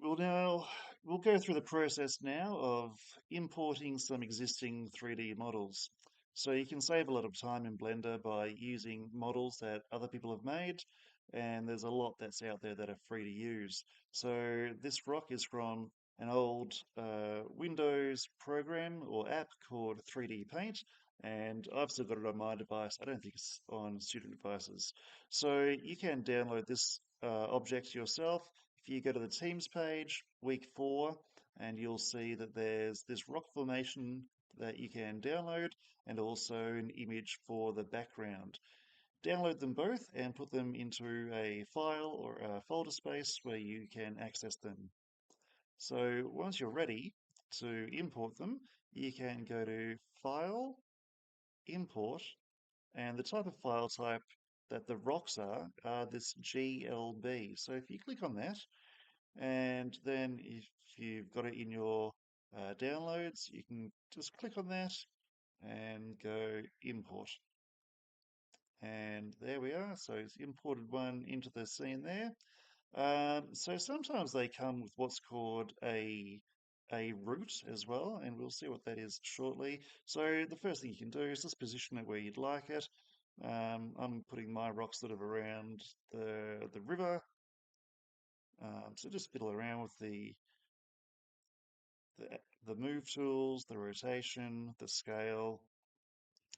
Well, now we'll go through the process now of importing some existing 3D models. So you can save a lot of time in Blender by using models that other people have made, and there's a lot that's out there that are free to use. So this rock is from an old Windows program or app called 3D Paint, and I've still got it on my device. I don't think it's on student devices. So you can download this object yourself if you go to the Teams page, week 4, and you'll see that there's this rock formation that you can download and also an image for the background. Download them both and put them into a file or a folder space where you can access them. So once you're ready to import them, you can go to File, Import, and the type of file type that the rocks are this GLB. So if you click on that, and then if you've got it in your downloads, you can just click on that and go import. And there we are. So it's imported one into the scene there. So sometimes they come with what's called a root as well, and we'll see what that is shortly. So the first thing you can do is just position it where you'd like it. I'm putting my rocks sort of around the river. So just fiddle around with the, the move tools, the rotation, the scale,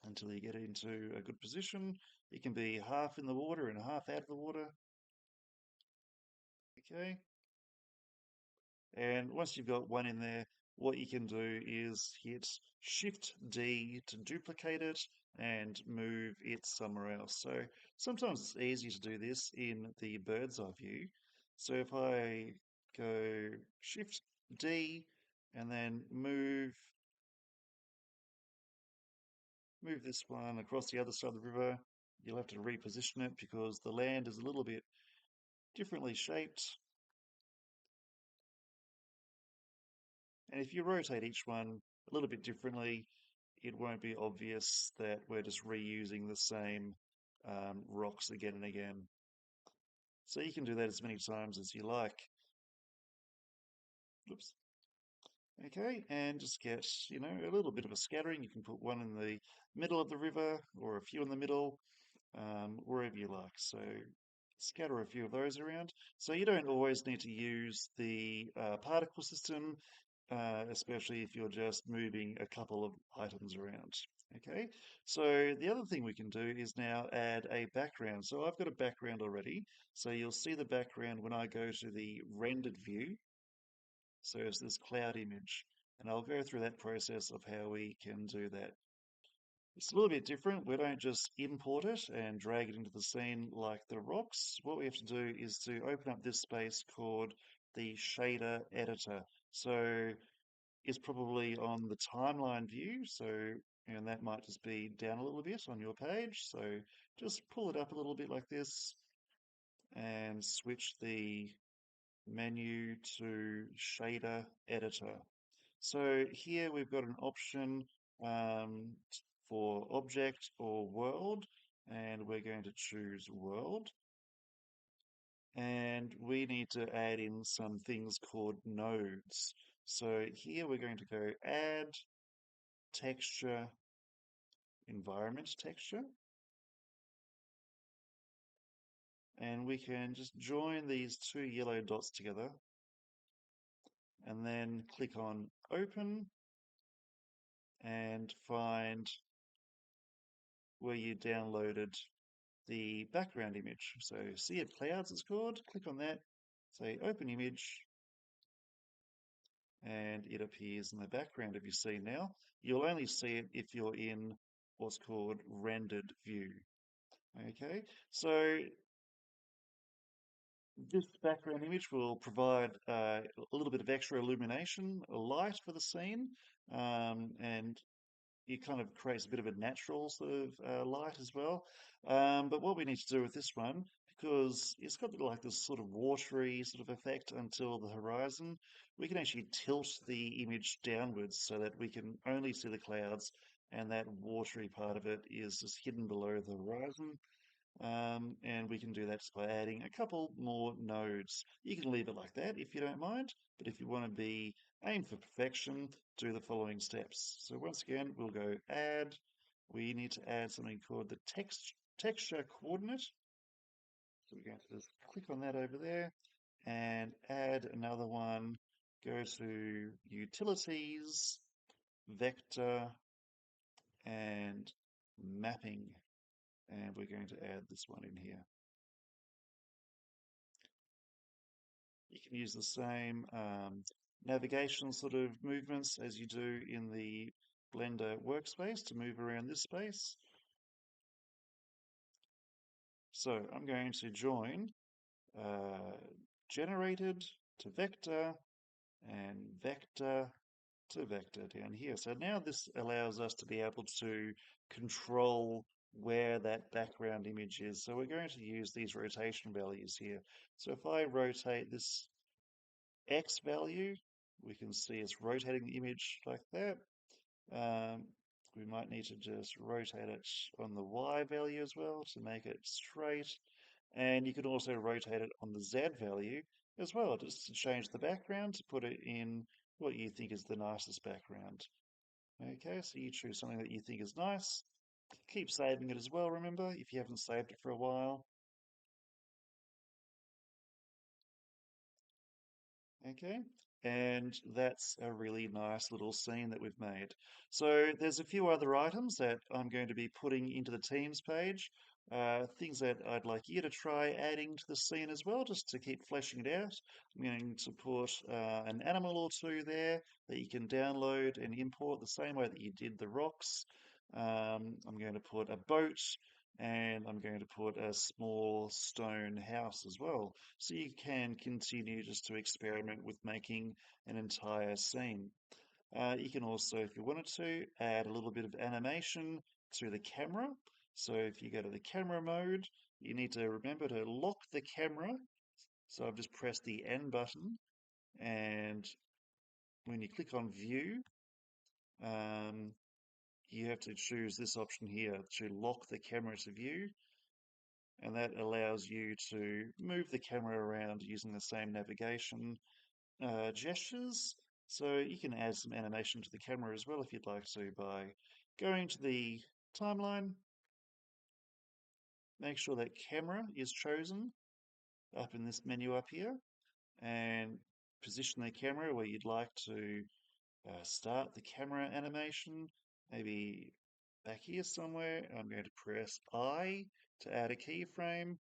until you get into a good position. It can be half in the water and half out of the water. Okay. And once you've got one in there, what you can do is hit Shift D to duplicate it and move it somewhere else. So sometimes it's easy to do this in the bird's eye view. So if I go Shift D and then move this one across the other side of the river. You'll have to reposition it because the land is a little bit differently shaped. And if you rotate each one a little bit differently, it won't be obvious that we're just reusing the same rocks again and again. So you can do that as many times as you like. Oops. Okay, and just get, a little bit of a scattering. You can put one in the middle of the river or a few in the middle, wherever you like. So scatter a few of those around. So you don't always need to use the particle system, especially if you're just moving a couple of items around. Okay, so the other thing we can do is now add a background. So I've got a background already. So you'll see the background when I go to the rendered view. So it's this cloud image. And I'll go through that process of how we can do that. It's a little bit different. We don't just import it and drag it into the scene like the rocks. What we have to do is to open up this space called the shader editor. So it's probably on the timeline view. So, and that might just be down a little bit on your page. So just pull it up a little bit like this and switch the menu to shader editor. So here we've got an option um, for object or world, and we're going to choose world. And we need to add in some things called nodes. So here we're going to go add texture, environment texture, and we can just join these two yellow dots together and then click on open and find where you downloaded the background image. So Sea of Clouds it's called. Click on that, say open image, and it appears in the background. If you see now, you'll only see it if you're in what's called rendered view. Okay, so this background image will provide a little bit of extra illumination, light for the scene, and it kind of creates a bit of a natural sort of light as well. But what we need to do with this one, because it's got like this sort of watery sort of effect until the horizon, we can actually tilt the image downwards so that we can only see the clouds and that watery part of it is just hidden below the horizon. And we can do that just by adding a couple more nodes. You can leave it like that if you don't mind, but if you want to be aim for perfection, do the following steps. So once again, we'll go add. We need to add something called the texture coordinate. So we're going to just click on that over there and add another one. Go to utilities, vector, and mapping. And we're going to add this one in here. You can use the same navigation sort of movements as you do in the Blender workspace to move around this space. So I'm going to join uh, generated to vector and vector to vector down here. So now this allows us to be able to control where that background image is. So we're going to use these rotation values here. So if I rotate this X value, we can see it's rotating the image like that. Um, we might need to just rotate it on the Y value as well to make it straight. And you can also rotate it on the Z value as well, just to change the background to put it in what you think is the nicest background. Okay, so you choose something that you think is nice. Keep saving it as well, remember, if you haven't saved it for a while. Okay, and that's a really nice little scene that we've made. So there's a few other items that I'm going to be putting into the Teams page, things that I'd like you to try adding to the scene as well, just to keep fleshing it out. I'm going to put an animal or two there that you can download and import the same way that you did the rocks. I'm going to put a boat and I'm going to put a small stone house as well. So you can continue just to experiment with making an entire scene. You can also, if you wanted to, add a little bit of animation to the camera. So if you go to the camera mode, you need to remember to lock the camera. So I've just pressed the N button, and when you click on view, um, you have to choose this option here to lock the camera to view, and that allows you to move the camera around using the same navigation gestures. So you can add some animation to the camera as well if you'd like to by going to the timeline, make sure that camera is chosen up in this menu up here, and position the camera where you'd like to start the camera animation, maybe back here somewhere. I'm going to press I to add a keyframe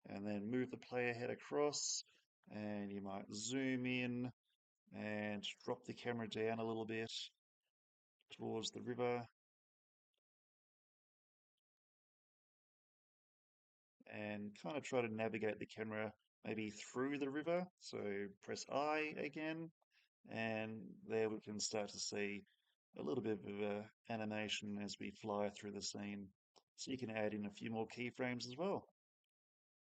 and then move the player head across, and you might zoom in and drop the camera down a little bit towards the river and kind of try to navigate the camera maybe through the river. So press I again, and there we can start to see a little bit of animation as we fly through the scene. So you can add in a few more keyframes as well.